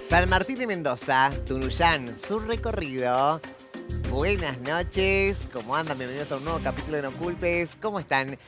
San Martín de Mendoza, Tunuyán, su recorrido. Buenas noches, ¿cómo andan? Bienvenidos a un nuevo capítulo de No Culpes. ¿Cómo están?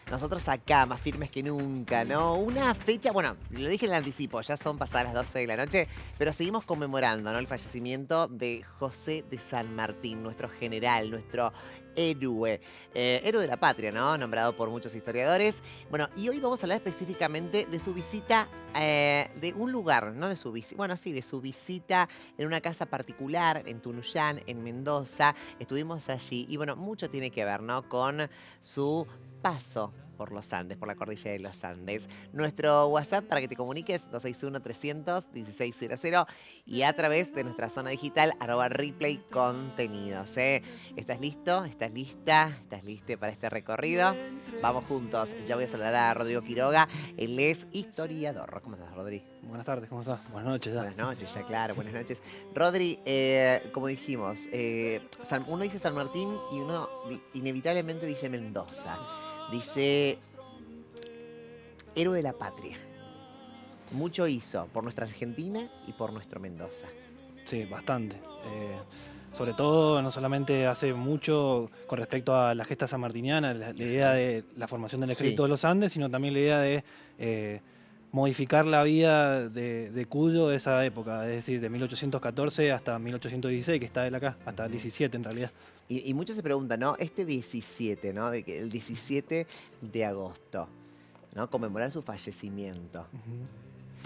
Nosotros acá, más firmes que nunca, ¿no? Una fecha, bueno, lo dije en el anticipo, ya son pasadas las 12 de la noche, pero seguimos conmemorando, ¿no? El fallecimiento de José de San Martín, nuestro general, nuestro héroe, héroe de la patria, ¿no? Nombrado por muchos historiadores. Bueno, y hoy vamos a hablar específicamente de su visita, de un lugar, no de su visita, bueno, sí, de su visita en una casa particular, en Tunuyán, en Mendoza. Estuvimos allí y, bueno, mucho tiene que ver, ¿no? Con su paso por los Andes, por la cordillera de los Andes. Nuestro WhatsApp para que te comuniques, 261-300-1600, y a través de nuestra zona digital, @replay contenidos. ¿Estás listo? ¿Estás lista? ¿Estás lista para este recorrido? Vamos juntos. Ya voy a saludar a Rodrigo Quiroga. Él es historiador. ¿Cómo estás, Rodri? Buenas tardes, ¿cómo estás? Buenas noches ya. Buenas noches, ya claro, buenas noches. Rodri, como dijimos, uno dice San Martín y uno inevitablemente dice Mendoza. Dice héroe de la patria. Mucho hizo por nuestra Argentina y por nuestro Mendoza. Sí, bastante. Sobre todo, no solamente hace mucho con respecto a la gesta sanmartiniana, la idea de la formación del ejército de los Andes, sino también la idea de modificar la vida de Cuyo de esa época, es decir, de 1814 hasta 1816, que está él acá, hasta el 17 en realidad. Y muchos se preguntan, ¿no? Este 17, ¿no? El 17 de agosto, ¿no? Conmemorar su fallecimiento.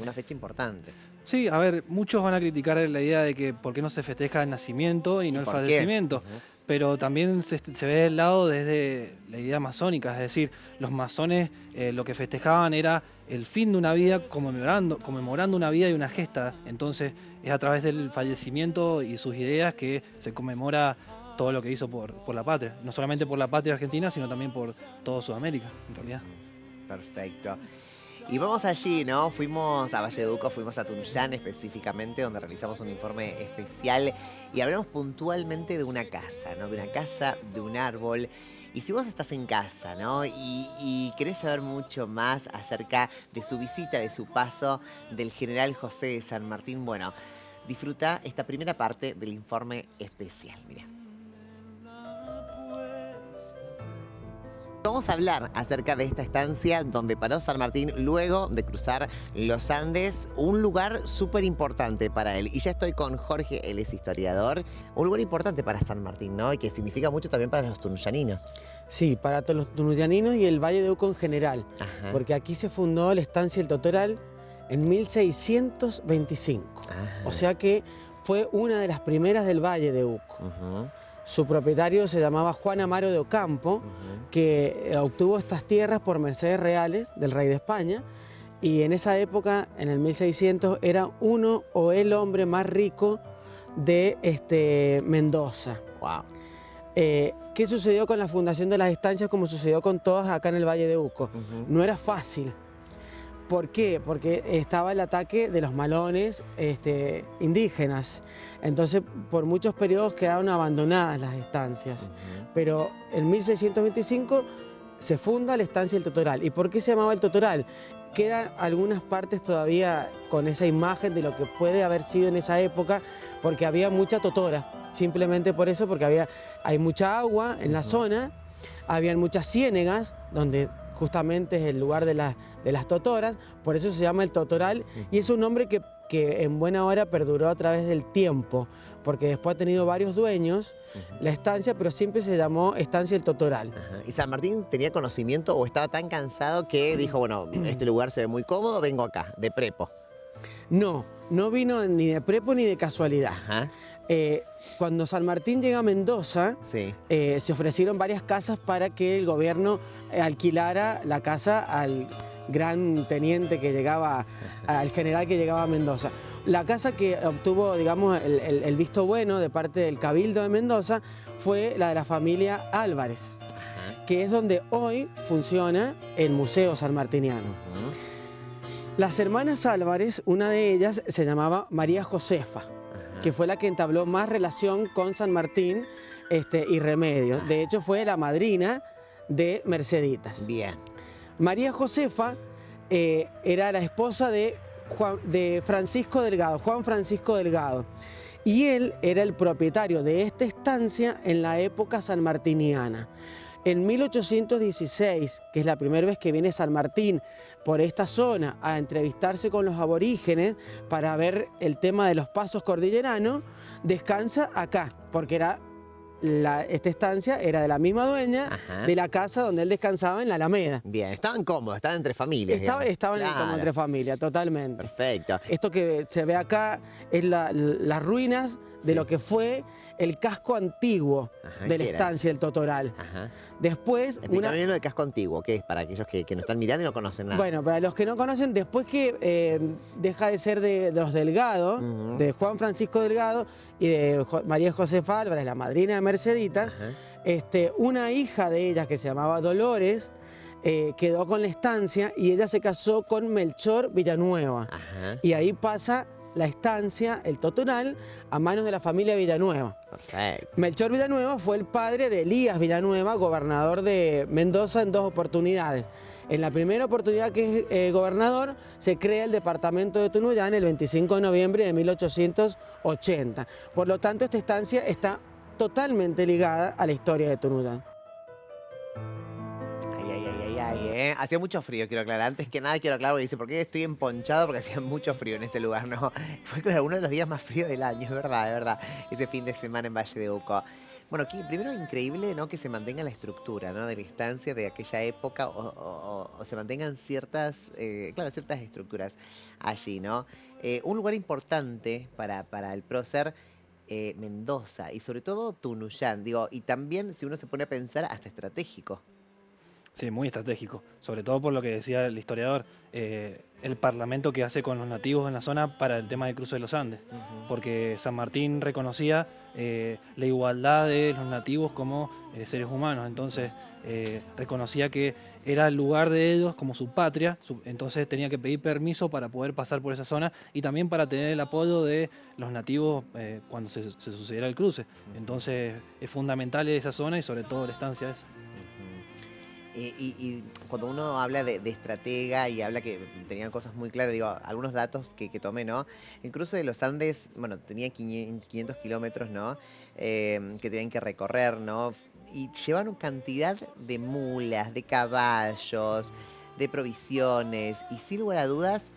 Una fecha importante. Sí, a ver, muchos van a criticar la idea de que por qué no se festeja el nacimiento y no el fallecimiento. Pero también se ve el lado desde la idea masónica, es decir, los masones lo que festejaban era el fin de una vida, conmemorando una vida y una gesta. Entonces es a través del fallecimiento y sus ideas que se conmemora todo lo que hizo por la patria. No solamente por la patria argentina, sino también por toda Sudamérica, en realidad. Perfecto. Y vamos allí, ¿no? Fuimos a Valleduco, fuimos a Tunuyán específicamente, donde realizamos un informe especial y hablamos puntualmente de una casa, ¿no? De una casa, de un árbol. Y si vos estás en casa, ¿no? Y querés saber mucho más acerca de su visita, de su paso del general José de San Martín, bueno, disfruta esta primera parte del informe especial, mirá. Vamos a hablar acerca de esta estancia donde paró San Martín luego de cruzar los Andes, un lugar súper importante para él. Y ya estoy con Jorge, él es historiador, un lugar importante para San Martín, ¿no? Y que significa mucho también para los tunuyaninos. Sí, para todos los tunuyaninos y el Valle de Uco en general, porque aquí se fundó la estancia El Totoral en 1625. O sea que fue una de las primeras del Valle de Uco. Su propietario se llamaba Juan Amaro de Ocampo, que obtuvo estas tierras por mercedes reales del rey de España, y en esa época, en el 1600, era uno o el hombre más rico de Mendoza. Wow. ¿Qué sucedió con la fundación de las estancias como sucedió con todas acá en el Valle de Uco? No era fácil. ¿Por qué? Porque estaba el ataque de los malones indígenas. Entonces, por muchos periodos quedaron abandonadas las estancias. Pero en 1625 se funda la estancia El Totoral. ¿Y por qué se llamaba El Totoral? Quedan algunas partes todavía con esa imagen de lo que puede haber sido en esa época, porque había mucha totora. Simplemente por eso, porque hay mucha agua en la zona, habían muchas ciénegas, donde justamente es el lugar de las totoras, por eso se llama El Totoral, y es un nombre que en buena hora perduró a través del tiempo, porque después ha tenido varios dueños la estancia, pero siempre se llamó Estancia El Totoral. ¿Y San Martín tenía conocimiento o estaba tan cansado que dijo, bueno, este lugar se ve muy cómodo, vengo acá, de prepo? No, no vino ni de prepo ni de casualidad. Cuando San Martín llega a Mendoza, se ofrecieron varias casas para que el gobierno alquilara la casa al gran teniente que llegaba, al general que llegaba a Mendoza. La casa que obtuvo, digamos, el visto bueno de parte del Cabildo de Mendoza fue la de la familia Álvarez, que es donde hoy funciona el Museo Sanmartiniano. Las hermanas Álvarez, una de ellas se llamaba María Josefa, que fue la que entabló más relación con San Martín y Remedios. De hecho, fue la madrina de Merceditas. Bien. María Josefa era la esposa de de Francisco Delgado, Juan Francisco Delgado. Y él era el propietario de esta estancia en la época sanmartiniana. En 1816, que es la primera vez que viene San Martín por esta zona a entrevistarse con los aborígenes para ver el tema de los pasos cordilleranos, descansa acá, porque esta estancia era de la misma dueña de la casa donde él descansaba en la Alameda. Bien, estaban cómodos, estaban entre familias. Estaban como entre familias, totalmente. Perfecto. Esto que se ve acá es las ruinas de lo que fue el casco antiguo de la estancia del Totoral. Después... Explícame lo del casco antiguo, que es para aquellos que no están mirando y no conocen nada. Bueno, para los que no conocen, después que deja de ser de los Delgado, de Juan Francisco Delgado y de María Josefa Álvarez, la madrina de Mercedita, una hija de ella que se llamaba Dolores, quedó con la estancia y ella se casó con Melchor Villanueva. Y ahí pasa la estancia, el Totoral, a manos de la familia Villanueva. Perfecto. Melchor Villanueva fue el padre de Elías Villanueva, gobernador de Mendoza en 2 oportunidades. En la primera oportunidad que es gobernador, se crea el departamento de Tunuyán el 25 de noviembre de 1880. Por lo tanto, esta estancia está totalmente ligada a la historia de Tunuyán. Hacía mucho frío, quiero aclarar. Antes que nada quiero aclarar, porque dice, ¿por qué estoy emponchado? Porque hacía mucho frío en ese lugar, ¿no? Fue claro, uno de los días más fríos del año, es verdad, ese fin de semana en Valle de Uco. Bueno, aquí primero increíble, ¿no?, que se mantenga la estructura, ¿no?, de la estancia de aquella época o se mantengan ciertas estructuras allí, ¿no? Un lugar importante para el prócer, Mendoza y sobre todo Tunuyán, digo, y también si uno se pone a pensar hasta estratégico. Sí, muy estratégico, sobre todo por lo que decía el historiador, el parlamento que hace con los nativos en la zona para el tema del cruce de los Andes, porque San Martín reconocía la igualdad de los nativos como seres humanos, entonces reconocía que era el lugar de ellos como su patria, entonces tenía que pedir permiso para poder pasar por esa zona y también para tener el apoyo de los nativos cuando se sucediera el cruce. Entonces es fundamental esa zona y sobre todo la estancia esa. Y cuando uno habla de estratega y habla que tenían cosas muy claras, digo, algunos datos que tomé, ¿no? El cruce de los Andes, bueno, tenía 500 kilómetros, ¿no? Que tenían que recorrer, ¿no? Y llevaron cantidad de mulas, de caballos, de provisiones, y sin lugar a dudas,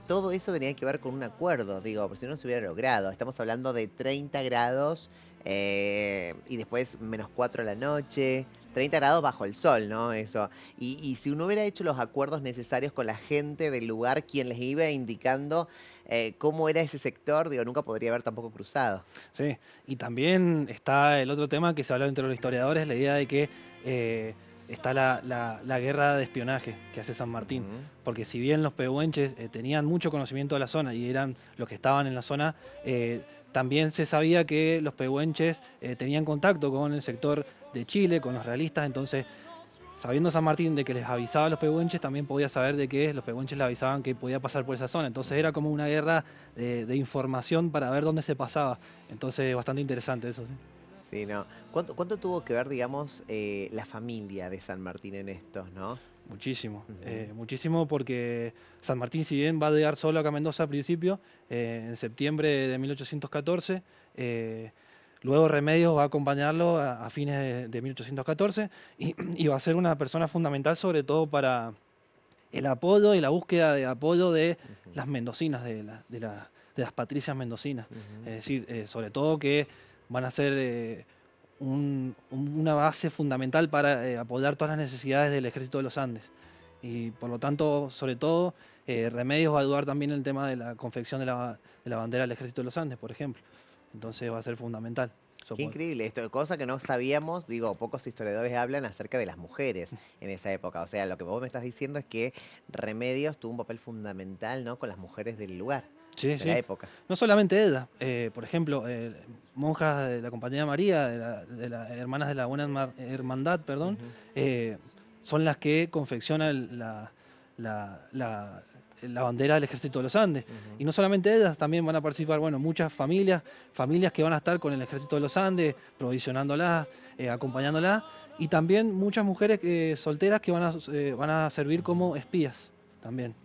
todo eso tenía que ver con un acuerdo, digo, por si no se hubiera logrado. Estamos hablando de 30 grados y después -4 a la noche, 30 grados bajo el sol, ¿no? Eso. Y si uno hubiera hecho los acuerdos necesarios con la gente del lugar, quien les iba indicando cómo era ese sector, digo, nunca podría haber tampoco cruzado. Sí, y también está el otro tema que se habla entre los historiadores, la idea de que está la guerra de espionaje que hace San Martín, porque si bien los pehuenches tenían mucho conocimiento de la zona y eran los que estaban en la zona, también se sabía que los pehuenches tenían contacto con el sector de Chile, con los realistas, entonces sabiendo San Martín de que les avisaba a los pehuenches, también podía saber de que los pehuenches le avisaban que podía pasar por esa zona, entonces era como una guerra de información para ver dónde se pasaba, entonces bastante interesante eso, ¿sí? Sí, ¿no? ¿Cuánto tuvo que ver, digamos, la familia de San Martín en estos, no? Muchísimo, muchísimo porque San Martín, si bien va a llegar solo acá a Mendoza al principio, en septiembre de 1814, luego Remedios va a acompañarlo a fines de 1814 y va a ser una persona fundamental sobre todo para el apoyo y la búsqueda de apoyo de las mendocinas, de las patricias mendocinas. Es decir, sobre todo que van a ser una base fundamental para apoyar todas las necesidades del Ejército de los Andes. Y por lo tanto, sobre todo, Remedios va a ayudar también en el tema de la confección de la bandera del Ejército de los Andes, por ejemplo. Entonces va a ser fundamental. Qué increíble esto, cosa que no sabíamos, digo, pocos historiadores hablan acerca de las mujeres en esa época. O sea, lo que vos me estás diciendo es que Remedios tuvo un papel fundamental, ¿no?, con las mujeres del lugar. Sí, de la época. No solamente ella, por ejemplo, monjas de la Compañía de María, de las Hermanas de la Buena Hermandad, perdón, son las que confeccionan la bandera del Ejército de los Andes. Y no solamente ellas, también van a participar, bueno, muchas familias que van a estar con el Ejército de los Andes, provisionándolas, acompañándolas, y también muchas mujeres solteras que van a servir como espías también.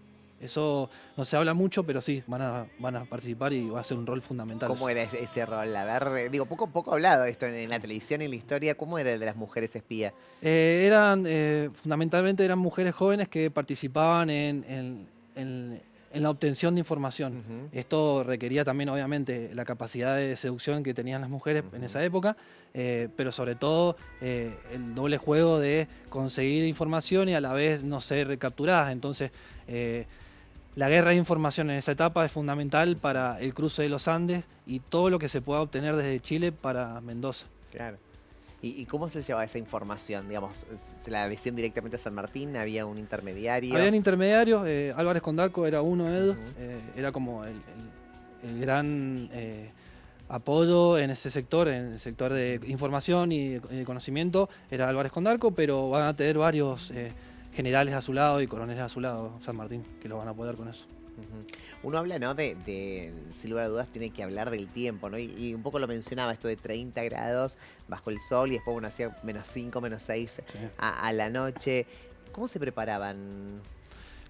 Eso no se habla mucho, pero sí, van a participar y va a ser un rol fundamental. ¿Cómo era ese rol? A ver, digo, poco hablado esto en la televisión y en la historia. ¿Cómo era el de las mujeres espía? Fundamentalmente eran mujeres jóvenes que participaban en la obtención de información. Esto requería también, obviamente, la capacidad de seducción que tenían las mujeres en esa época, pero sobre todo el doble juego de conseguir información y a la vez no ser capturadas. Entonces, la guerra de información en esa etapa es fundamental para el cruce de los Andes y todo lo que se pueda obtener desde Chile para Mendoza. Claro. ¿Y cómo se llevaba esa información? Digamos, ¿se la decían directamente a San Martín? ¿Había un intermediario? Habían intermediarios, Álvarez Condalco era uno de ellos, era como el gran apoyo en ese sector, en el sector de información y de conocimiento, era Álvarez Condalco, pero van a tener varios generales a su lado y coroneles a su lado, San Martín, que lo van a apoyar con eso. Uno habla, ¿no? Sin lugar a dudas, tiene que hablar del tiempo, ¿no? Y un poco lo mencionaba, esto de 30 grados bajo el sol y después uno hacía -5, -6 Sí. a la noche. ¿Cómo se preparaban?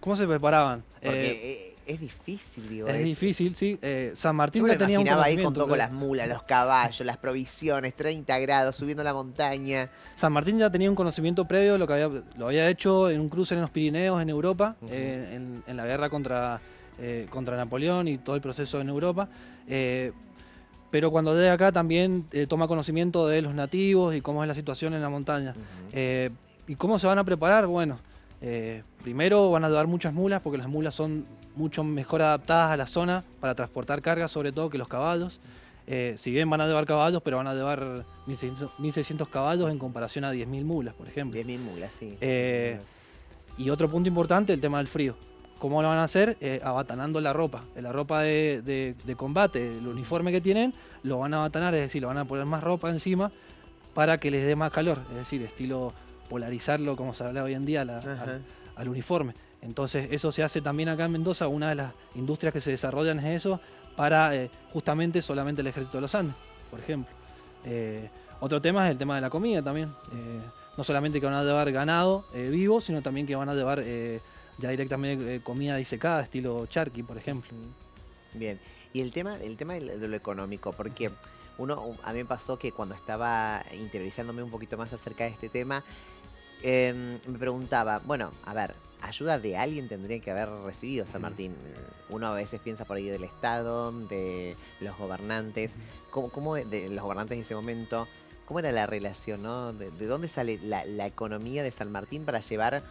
¿Cómo se preparaban? Porque es difícil, digo. Es difícil, sí. San Martín Yo me ya tenía un imaginaba ahí conocimiento. con todo, con las mulas, los caballos, las provisiones, 30 grados, subiendo la montaña. San Martín ya tenía un conocimiento previo, lo había hecho en un cruce en los Pirineos, en Europa, en la guerra contra Napoleón y todo el proceso en Europa. Pero cuando llega acá también toma conocimiento de los nativos y cómo es la situación en la montaña. ¿Y cómo se van a preparar? Bueno, primero van a llevar muchas mulas, porque las mulas son mucho mejor adaptadas a la zona para transportar cargas, sobre todo que los caballos. Si bien van a llevar caballos, pero van a llevar 1.600 caballos en comparación a 10.000 mulas, por ejemplo. 10.000 mulas, sí. Y otro punto importante, el tema del frío. ¿Cómo lo van a hacer? Abatanando la ropa. La ropa de combate, el uniforme que tienen, lo van a abatanar, es decir, lo van a poner más ropa encima para que les dé más calor. Es decir, estilo polarizarlo, como se habla hoy en día, al uniforme. Entonces, eso se hace también acá en Mendoza. Una de las industrias que se desarrollan es eso, para justamente solamente el Ejército de los Andes, por ejemplo. Otro tema es el tema de la comida también. No solamente que van a llevar ganado vivo, sino también que van a llevar ya directamente comida disecada, estilo charqui, por ejemplo. Bien. Y el tema de lo económico, porque a mí me pasó que cuando estaba interiorizándome un poquito más acerca de este tema, me preguntaba, bueno, a ver, ayuda de alguien tendría que haber recibido San Martín. Uno a veces piensa por ahí del Estado, de los gobernantes, de los gobernantes de ese momento, ¿cómo era la relación, no? ¿De dónde sale la economía de San Martín para llevar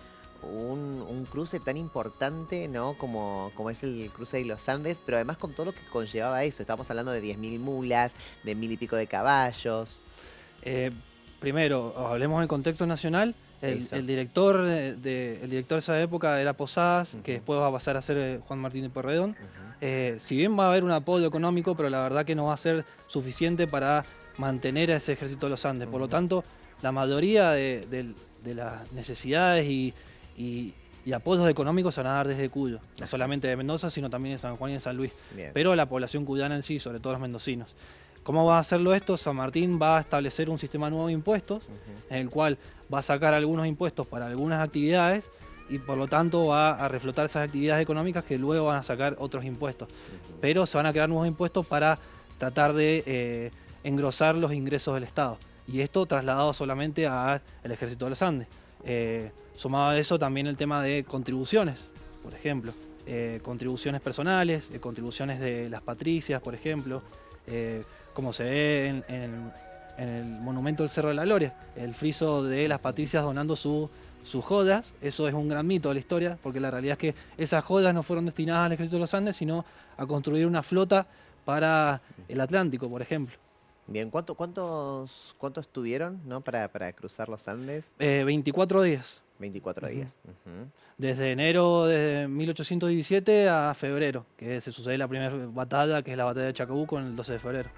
un cruce tan importante, ¿no? Como es el cruce de los Andes, pero además con todo lo que conllevaba eso? Estamos hablando de 10.000 mulas, de 1.000 y pico de caballos. Primero, hablemos del contexto nacional. El director de esa época era Posadas, que después va a pasar a ser Juan Martín de Pueyrredón. Si bien va a haber un apoyo económico, pero la verdad que no va a ser suficiente para mantener a ese ejército de los Andes. Por lo tanto, la mayoría de las necesidades y apoyos económicos se van a dar desde Cuyo, no solamente de Mendoza, sino también de San Juan y de San Luis. Bien. Pero la población cuyana en sí, sobre todo los mendocinos. ¿Cómo va a hacerlo esto? San Martín va a establecer un sistema nuevo de impuestos, en el cual va a sacar algunos impuestos para algunas actividades y por lo tanto va a reflotar esas actividades económicas que luego van a sacar otros impuestos. Pero se van a crear nuevos impuestos para tratar de engrosar los ingresos del Estado. Y esto trasladado solamente al Ejército de los Andes. Sumado a eso también el tema de contribuciones, por ejemplo. Contribuciones personales, contribuciones de las patricias, por ejemplo. Como se ve en el monumento del Cerro de la Gloria, el friso de las patricias donando sus joyas. Eso es un gran mito de la historia, porque la realidad es que esas joyas no fueron destinadas al Ejército de los Andes, sino a construir una flota para el Atlántico, por ejemplo. Bien, ¿cuántos tuvieron, ¿no? para cruzar los Andes? 24 días. 24 días. Desde enero de 1817 a febrero, que se sucede la primera batalla, que es la batalla de Chacabuco, en el 12 de febrero.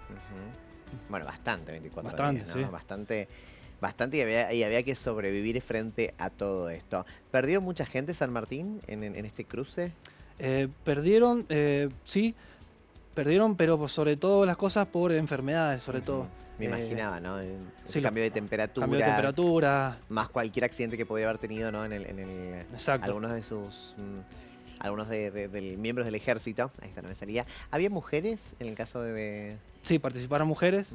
Bueno, bastante, 24 bastante, días, ¿no? Sí. Bastante y había que sobrevivir frente a todo esto. ¿Perdió mucha gente San Martín en este cruce? Perdieron, sí, pero sobre todo las cosas por enfermedades, sobre todo. Me imaginaba, ¿no? Sí, cambio de temperatura. Cambio de temperatura. Más cualquier accidente que podría haber tenido, ¿no? Exacto. Algunos de sus algunos de miembros del ejército, ahí está, no me salía. ¿Había mujeres en el caso de...? Sí, participaron mujeres,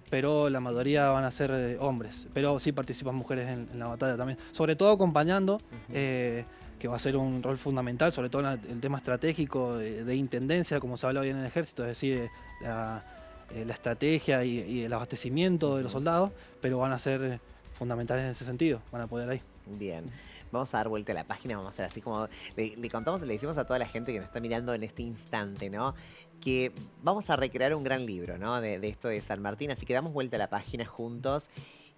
pero la mayoría van a ser hombres. Pero sí participan mujeres en la batalla también. Sobre todo acompañando, que va a ser un rol fundamental, sobre todo en el tema estratégico de intendencia, como se habla hoy en el ejército, es decir, la estrategia y el abastecimiento de los soldados, pero van a ser fundamentales en ese sentido, van a poder ahí. Bien, vamos a dar vuelta a la página, vamos a hacer así como le contamos, le decimos a toda la gente que nos está mirando en este instante, ¿no? Que vamos a recrear un gran libro, ¿no? De esto de San Martín, así que damos vuelta a la página juntos.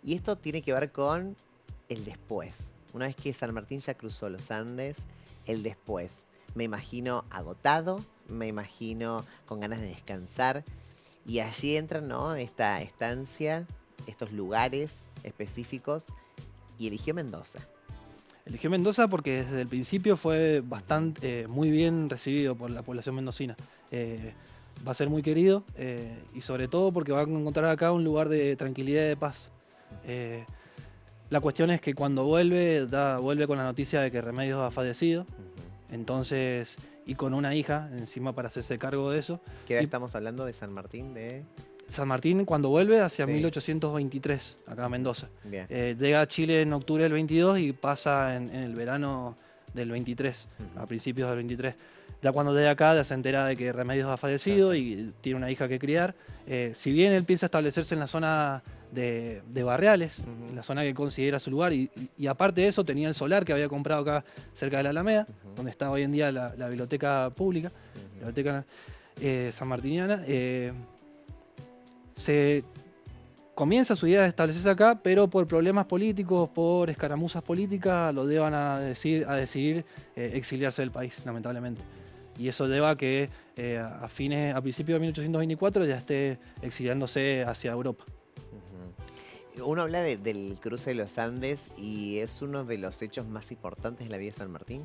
Y esto tiene que ver con el después. Una vez que San Martín ya cruzó los Andes, el después. Me imagino agotado, me imagino con ganas de descansar. Y allí entran, ¿no? Esta estancia, estos lugares específicos. Y eligió Mendoza. Eligió Mendoza porque desde el principio fue bastante, muy bien recibido por la población mendocina. Va a ser muy querido y sobre todo porque va a encontrar acá un lugar de tranquilidad y de paz. La cuestión es que cuando vuelve con la noticia de que Remedios ha fallecido, entonces, y con una hija encima para hacerse cargo de eso. ¿Qué edad estamos hablando de San Martín? San Martín cuando vuelve hacia 1823, acá a Mendoza. Llega a Chile en octubre del 22 y pasa en el verano del 23, a principios del 23. Ya cuando llega acá ya se entera de que Remedios ha fallecido y tiene una hija que criar. Si bien él piensa establecerse en la zona de Barriales, en la zona que considera su lugar, y aparte de eso tenía el solar que había comprado acá cerca de la Alameda, donde está hoy en día la biblioteca pública, la biblioteca sanmartiniana. Se comienza su idea de establecerse acá, pero por problemas políticos, por escaramuzas políticas, lo llevan a decidir exiliarse del país, lamentablemente. Y eso lleva a que a principios de 1824 ya esté exiliándose hacia Europa. Uno habla del cruce de los Andes y es uno de los hechos más importantes de la vida de San Martín.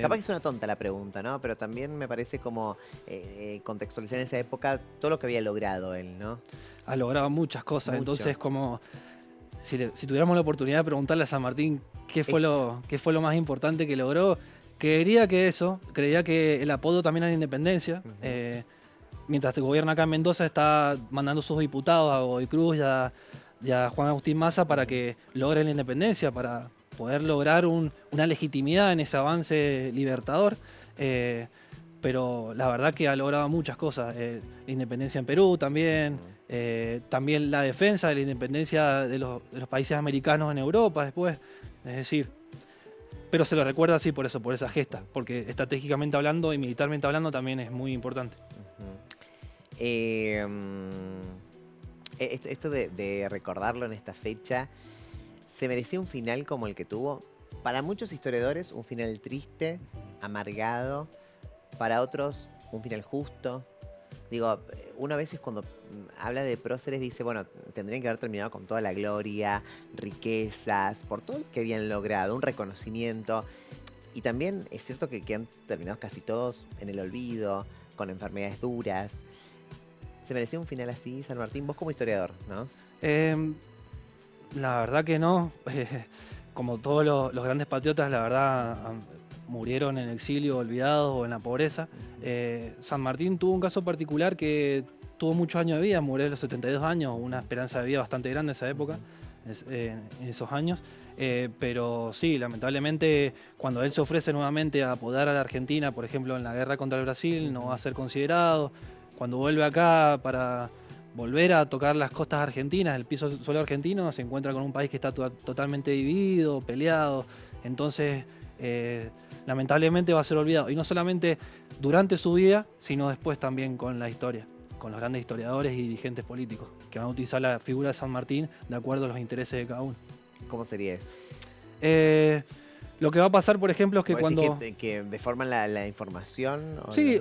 Capaz que es una tonta la pregunta, ¿no? Pero también me parece como contextualizar en esa época todo lo que había logrado él, ¿no? Ha logrado muchas cosas, entonces como si tuviéramos la oportunidad de preguntarle a San Martín qué fue lo más importante que logró, creería que el apoyo también a la independencia. Mientras el gobierno acá en Mendoza está mandando sus diputados a Godoy Cruz y a Juan Agustín Maza para que logren la independencia, para poder lograr una legitimidad en ese avance libertador. Pero la verdad que ha logrado muchas cosas. La independencia en Perú también, también la defensa de la independencia de los países americanos en Europa después. Es decir, pero se lo recuerda así por eso, por esa gesta, porque estratégicamente hablando y militarmente hablando también es muy importante. Esto de recordarlo en esta fecha, ¿se merecía un final como el que tuvo? Para muchos historiadores, un final triste, amargado. Para otros, un final justo. Digo, uno a veces cuando habla de próceres dice, bueno, tendrían que haber terminado con toda la gloria, riquezas, por todo lo que habían logrado, un reconocimiento. Y también es cierto que han terminado casi todos en el olvido, con enfermedades duras. ¿Se merecía un final así, San Martín? Vos como historiador, ¿no? La verdad que no. Como todos los grandes patriotas, la verdad, murieron en exilio, olvidados o en la pobreza. San Martín tuvo un caso particular que tuvo muchos años de vida, murió a los 72 años, una esperanza de vida bastante grande en esa época, en esos años. Pero sí, lamentablemente, cuando él se ofrece nuevamente a apoyar a la Argentina, por ejemplo, en la guerra contra el Brasil, no va a ser considerado. Cuando vuelve acá para volver a tocar las costas argentinas, el piso suelo argentino, se encuentra con un país que está totalmente dividido, peleado. Entonces, lamentablemente va a ser olvidado. Y no solamente durante su vida, sino después también con la historia, con los grandes historiadores y dirigentes políticos, que van a utilizar la figura de San Martín de acuerdo a los intereses de cada uno. ¿Cómo sería eso? Lo que va a pasar, por ejemplo, es que cuando... Que deforman la información. Sí,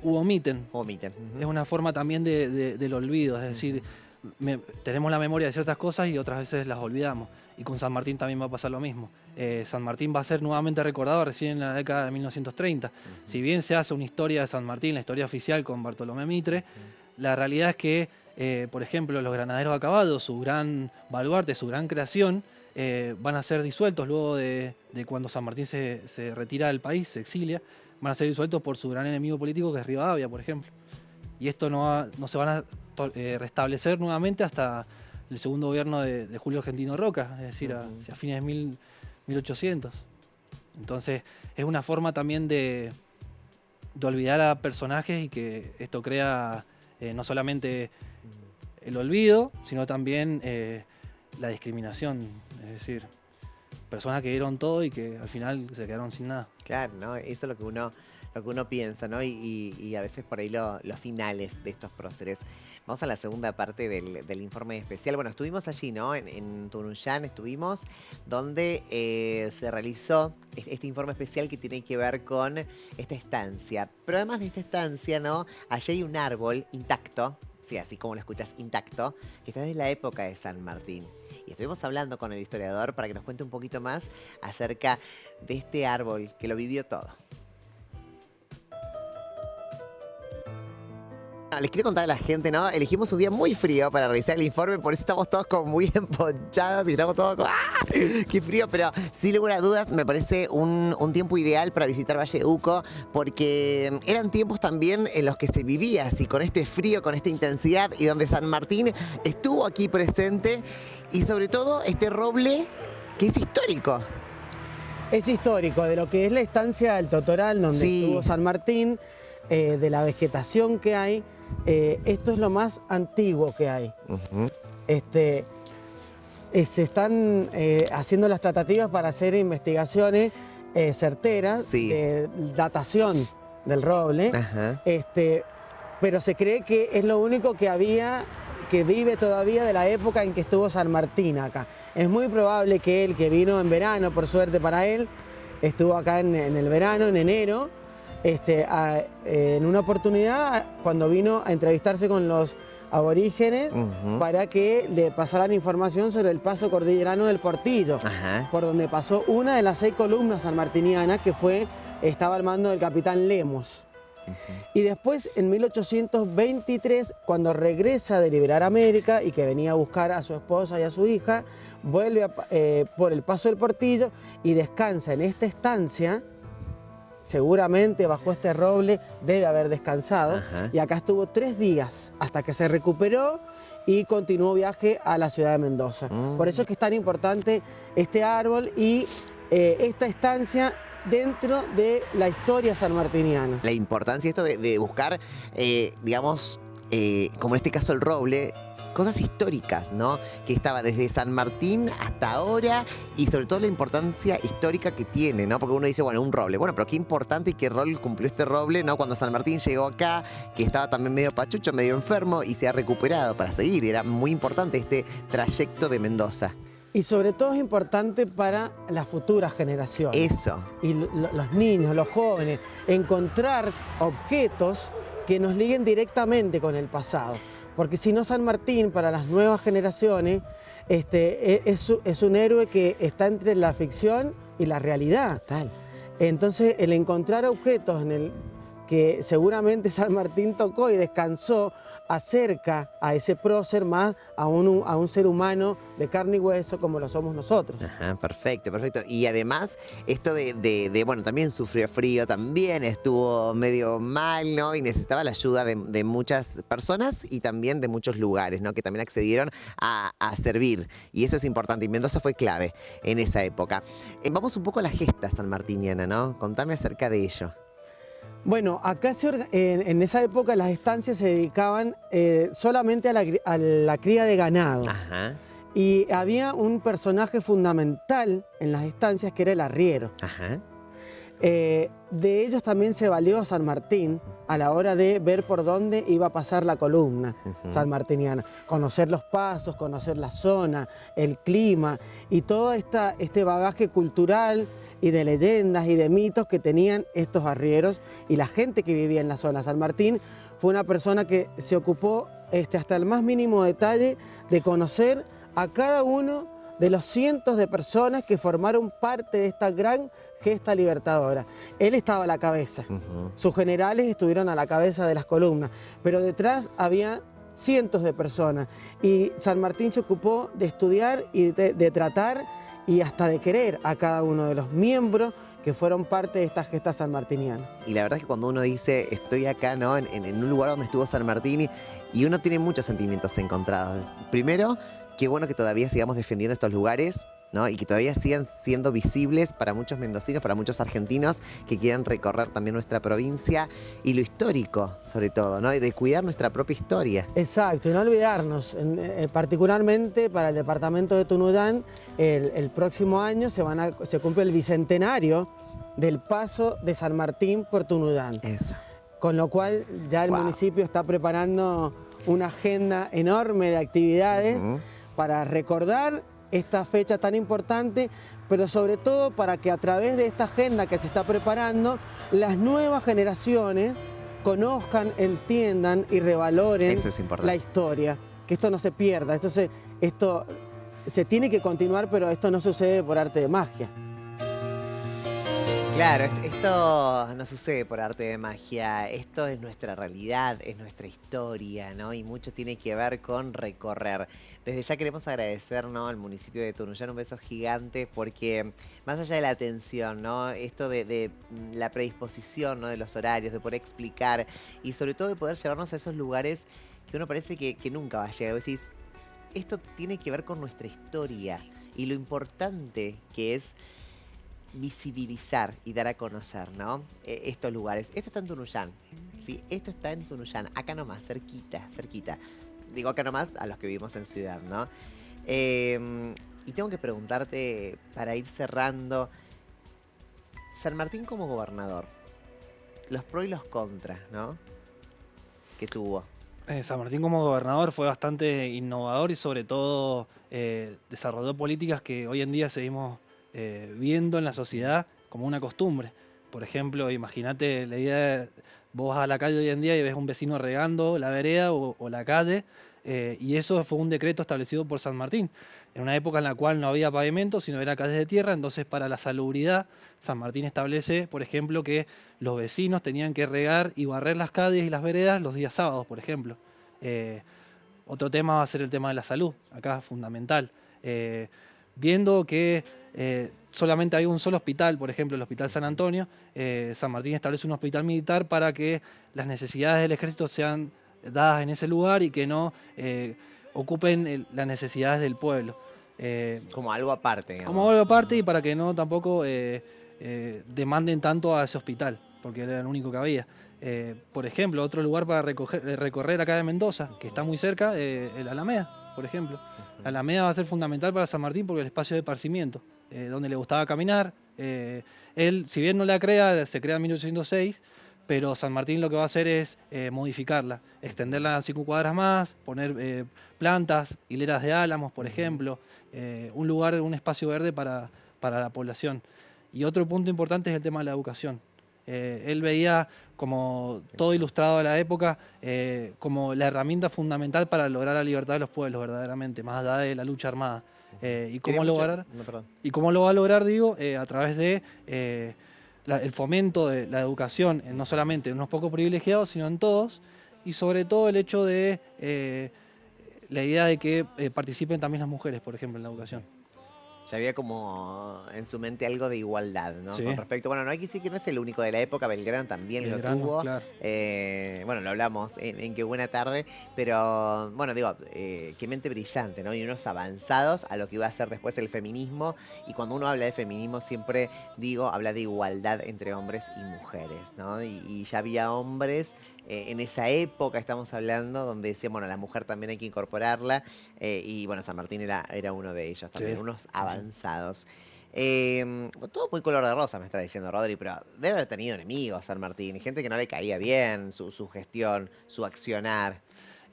u omiten. Omiten. Es una forma también del olvido, es decir, tenemos la memoria de ciertas cosas y otras veces las olvidamos. Y con San Martín también va a pasar lo mismo. San Martín va a ser nuevamente recordado recién en la década de 1930. Si bien se hace una historia de San Martín, la historia oficial con Bartolomé Mitre, la realidad es que, por ejemplo, los granaderos a caballo, su gran baluarte, su gran creación, van a ser disueltos luego de cuando San Martín se retira del país, se exilia, van a ser disueltos por su gran enemigo político, que es Rivadavia, por ejemplo. Y esto no se van a restablecer nuevamente hasta el segundo gobierno de Julio Argentino Roca, es decir, hacia fines de 1800. Entonces, es una forma también de olvidar a personajes y que esto crea no solamente el olvido, sino también la discriminación. Es decir, personas que dieron todo y que al final se quedaron sin nada. Claro, ¿no? Eso es lo que uno piensa, ¿no? Y a veces por ahí los finales de estos próceres. Vamos a la segunda parte del informe especial. Bueno, estuvimos allí, ¿no? En Tunuyán estuvimos, donde se realizó este informe especial que tiene que ver con esta estancia. Pero además de esta estancia, ¿no? Allí hay un árbol intacto, sí, así como lo escuchas, intacto, que está desde la época de San Martín. Y estuvimos hablando con el historiador para que nos cuente un poquito más acerca de este árbol que lo vivió todo. Les quiero contar a la gente, ¿no? Elegimos un día muy frío para realizar el informe, por eso estamos todos como muy emponchados y estamos todos como ¡ah! ¡Qué frío! Pero sin lugar a dudas me parece un tiempo ideal para visitar Valle de Uco, porque eran tiempos también en los que se vivía así, con este frío, con esta intensidad, y donde San Martín estuvo aquí presente, y sobre todo este roble que es histórico. Es histórico, de lo que es la estancia del Totoral, donde estuvo San Martín, de la vegetación que hay. Esto es lo más antiguo que hay. Se están haciendo las tratativas para hacer investigaciones certeras de datación del roble, pero se cree que es lo único que había, que vive todavía de la época en que estuvo San Martín acá. Es muy probable que él, que vino en verano, por suerte para él, estuvo acá en el verano, en enero, en una oportunidad cuando vino a entrevistarse con los aborígenes para que le pasaran información sobre el paso cordillerano del Portillo, por donde pasó una de las 6 columnas sanmartinianas que estaba al mando del capitán Lemos. Y después, en 1823, cuando regresa de liberar América y que venía a buscar a su esposa y a su hija, vuelve por el paso del Portillo y descansa en esta estancia. Seguramente bajo este roble debe haber descansado. Y acá estuvo 3 días hasta que se recuperó y continuó viaje a la ciudad de Mendoza. Por eso es que es tan importante este árbol y esta estancia dentro de la historia sanmartiniana. La importancia esto de buscar, digamos, como en este caso el roble, cosas históricas, ¿no? Que estaba desde San Martín hasta ahora, y sobre todo la importancia histórica que tiene, ¿no? Porque uno dice, bueno, un roble. Bueno, pero qué importante y qué rol cumplió este roble, ¿no? Cuando San Martín llegó acá, que estaba también medio pachucho, medio enfermo, y se ha recuperado para seguir. Era muy importante este trayecto de Mendoza. Y sobre todo es importante para las futuras generaciones. Eso. Y los niños, los jóvenes, encontrar objetos que nos liguen directamente con el pasado. Porque si no, San Martín, para las nuevas generaciones, es un héroe que está entre la ficción y la realidad. Total. Entonces, el encontrar objetos en el que seguramente San Martín tocó y descansó, acerca a ese prócer más a un ser humano de carne y hueso como lo somos nosotros. Perfecto, perfecto. Y además, esto bueno, también sufrió frío, también estuvo medio mal, ¿no? Y necesitaba la ayuda de muchas personas y también de muchos lugares, ¿no? Que también accedieron a servir. Y eso es importante. Y Mendoza fue clave en esa época. Vamos un poco a la gesta sanmartiniana, ¿no? Contame acerca de ello. Bueno, acá en esa época las estancias se dedicaban solamente a la cría de ganado. Y había un personaje fundamental en las estancias que era el arriero. De ellos también se valió San Martín a la hora de ver por dónde iba a pasar la columna sanmartiniana. Conocer los pasos, conocer la zona, el clima y todo este bagaje cultural y de leyendas y de mitos que tenían estos arrieros y la gente que vivía en la zona. San Martín fue una persona que se ocupó hasta el más mínimo detalle de conocer a cada uno de los cientos de personas que formaron parte de esta gran gesta libertadora. Él estaba a la cabeza, sus generales estuvieron a la cabeza de las columnas, pero detrás había cientos de personas y San Martín se ocupó de estudiar y de tratar y hasta de querer a cada uno de los miembros que fueron parte de esta gesta sanmartiniana. Y la verdad es que cuando uno dice, estoy acá, ¿no? En un lugar donde estuvo San Martín, y uno tiene muchos sentimientos encontrados. Primero, qué bueno que todavía sigamos defendiendo estos lugares, ¿no? Y que todavía sigan siendo visibles para muchos mendocinos, para muchos argentinos que quieran recorrer también nuestra provincia, y lo histórico, sobre todo, ¿no? Y de cuidar nuestra propia historia. Exacto, y no olvidarnos, particularmente para el departamento de Tunuyán, el próximo año se cumple el bicentenario del paso de San Martín por Tunuyán. Eso. Con lo cual ya el municipio está preparando una agenda enorme de actividades para recordar esta fecha tan importante, pero sobre todo para que a través de esta agenda que se está preparando, las nuevas generaciones conozcan, entiendan y revaloren la historia. Que esto no se pierda, esto se tiene que continuar, pero esto no sucede por arte de magia. Claro, esto no sucede por arte de magia, esto es nuestra realidad, es nuestra historia, ¿no? Y mucho tiene que ver con recorrer. Desde ya queremos agradecer, ¿no?, al municipio de Tunuyán, un beso gigante, porque más allá de la atención, ¿no?, esto de la predisposición, ¿no?, de los horarios, de poder explicar y sobre todo de poder llevarnos a esos lugares que uno parece que nunca va a llegar. Vos decís, esto tiene que ver con nuestra historia y lo importante que es visibilizar y dar a conocer, ¿no?, estos lugares. Esto está en Tunuyán, ¿sí? Esto está en Tunuyán, acá nomás, cerquita, cerquita. Digo acá nomás a los que vivimos en ciudad, ¿no? Y tengo que preguntarte, para ir cerrando, San Martín como gobernador, los pros y los contras, ¿no?, que tuvo. San Martín como gobernador fue bastante innovador y sobre todo desarrolló políticas que hoy en día seguimos viendo en la sociedad como una costumbre. Por ejemplo, imagínate la idea de vos vas a la calle hoy en día y ves un vecino regando la vereda o la calle, y eso fue un decreto establecido por San Martín, en una época en la cual no había pavimento, sino era calles de tierra. Entonces, para la salubridad, San Martín establece, por ejemplo, que los vecinos tenían que regar y barrer las calles y las veredas los días sábados, por ejemplo. Otro tema va a ser el tema de la salud, acá fundamental. Viendo que solamente hay un solo hospital, por ejemplo el Hospital San Antonio, San Martín establece un hospital militar para que las necesidades del ejército sean dadas en ese lugar y que no ocupen las necesidades del pueblo. Como algo aparte, digamos. Como algo aparte, y para que no tampoco demanden tanto a ese hospital, porque era el único que había. Por ejemplo, otro lugar para recorrer acá de Mendoza, que está muy cerca, el Alameda, por ejemplo. La Alameda va a ser fundamental para San Martín porque el espacio de esparcimiento, donde le gustaba caminar. Él, si bien no la crea, se crea en 1806, pero San Martín lo que va a hacer es modificarla, extenderla 5 cuadras más, poner plantas, hileras de álamos, por ejemplo, un lugar, un espacio verde para la población. Y otro punto importante es el tema de la educación. Él veía como todo ilustrado de la época como la herramienta fundamental para lograr la libertad de los pueblos, verdaderamente, más allá de la lucha armada. ¿Y cómo lo va a lograr? Digo, a través de el fomento de la educación, no solamente en unos pocos privilegiados, sino en todos, y sobre todo el hecho de la idea de que participen también las mujeres, por ejemplo, en la educación. Ya había como en su mente algo de igualdad, ¿no? Sí. Con respecto, bueno, no hay que decir que no es el único de la época, Belgrano también lo tuvo. Claro. Bueno, lo hablamos en Qué Buena Tarde, pero bueno, digo, qué mente brillante, ¿no? Y unos avanzados a lo que iba a ser después el feminismo. Y cuando uno habla de feminismo, siempre digo, habla de igualdad entre hombres y mujeres, ¿no? Y ya había hombres en esa época, estamos hablando, donde decían, bueno, la mujer también hay que incorporarla. Y bueno, San Martín era uno de ellos también, Sí. unos avanzados. Todo muy color de rosa, me está diciendo Rodri, pero debe haber tenido enemigos San Martín, gente que no le caía bien su gestión, su accionar.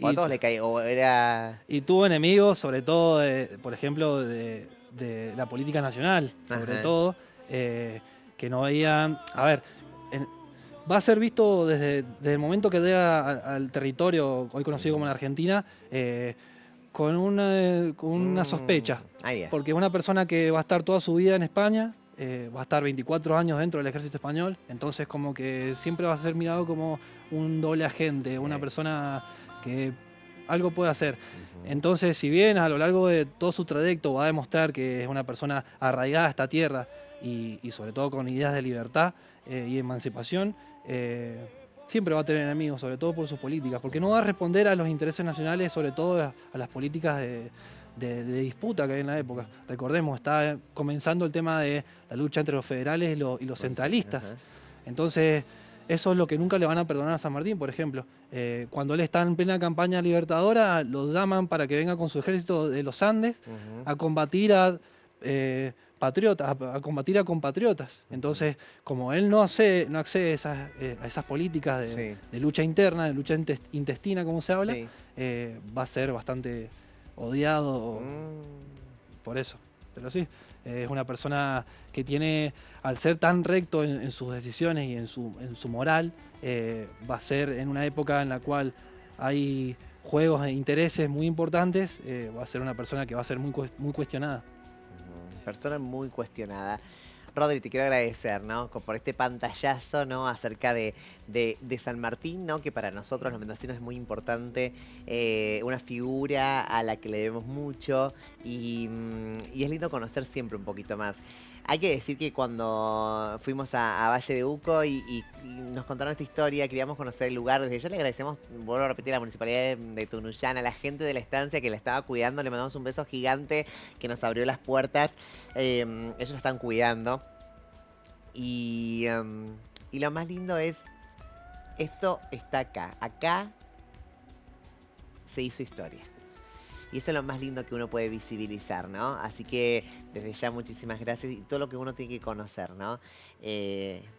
O a todos le caía, o era... Y tuvo enemigos, sobre todo, por ejemplo, de la política nacional, sobre todo, que no veían... A ver, va a ser visto desde el momento que llega al territorio, hoy conocido como la Argentina, con una sospecha. Porque es una persona que va a estar toda su vida en España, va a estar 24 años dentro del ejército español, entonces como que siempre va a ser mirado como un doble agente, una persona que algo puede hacer. Entonces, si bien a lo largo de todo su trayecto va a demostrar que es una persona arraigada a esta tierra y sobre todo con ideas de libertad y emancipación, siempre va a tener enemigos, sobre todo por sus políticas, porque no va a responder a los intereses nacionales, sobre todo a las políticas de disputa que hay en la época. Recordemos, está comenzando el tema de la lucha entre los federales y los centralistas. Entonces, eso es lo que nunca le van a perdonar a San Martín, por ejemplo. Cuando él está en plena campaña libertadora, lo llaman para que venga con su ejército de los Andes a combatir a patriotas, a combatir a compatriotas. Entonces, como él no accede a esas políticas de lucha interna, de lucha intestina, como se habla, va a ser bastante odiado por eso. Pero sí, es una persona que tiene, al ser tan recto en sus decisiones y en su moral, va a ser en una época en la cual hay juegos e intereses muy importantes, va a ser una persona que va a ser muy cuestionada. Persona muy cuestionada. Rodri, te quiero agradecer, ¿no? Por este pantallazo, ¿no? Acerca de San Martín, ¿no? Que para nosotros los mendocinos es muy importante, una figura a la que le debemos mucho y es lindo conocer siempre un poquito más. Hay que decir que cuando fuimos a Valle de Uco y nos contaron esta historia, queríamos conocer el lugar. Desde ya le agradecemos, vuelvo a repetir, a la Municipalidad de Tunuyán, a la gente de la estancia que la estaba cuidando. Le mandamos un beso gigante que nos abrió las puertas. Ellos la están cuidando. Y lo más lindo es, esto está acá. Acá se hizo historia. Y eso es lo más lindo que uno puede visibilizar, ¿no? Así que desde ya muchísimas gracias y todo lo que uno tiene que conocer, ¿no?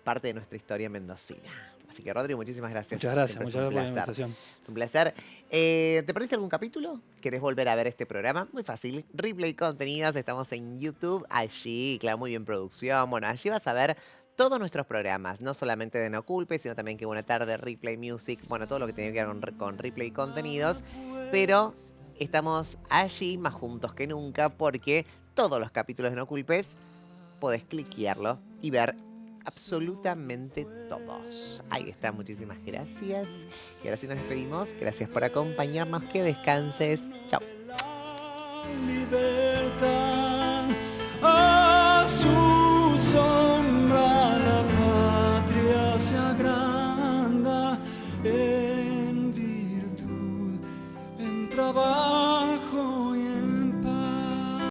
Parte de nuestra historia mendocina. Así que, Rodri, muchísimas gracias. Muchas gracias por la invitación. Es un placer. ¿Te perdiste algún capítulo? ¿Querés volver a ver este programa? Muy fácil. Replay Contenidos, estamos en YouTube. Allí, claro, muy bien producción. Bueno, allí vas a ver todos nuestros programas, no solamente de No Culpe, sino también Que Buena Tarde, Replay Music, bueno, todo lo que tiene que ver con Replay Contenidos. Pero estamos allí más juntos que nunca porque todos los capítulos de No Culpes podés cliquearlo y ver absolutamente todos. Ahí está, muchísimas gracias. Y ahora sí nos despedimos. Gracias por acompañarnos. Que descanses. Chao.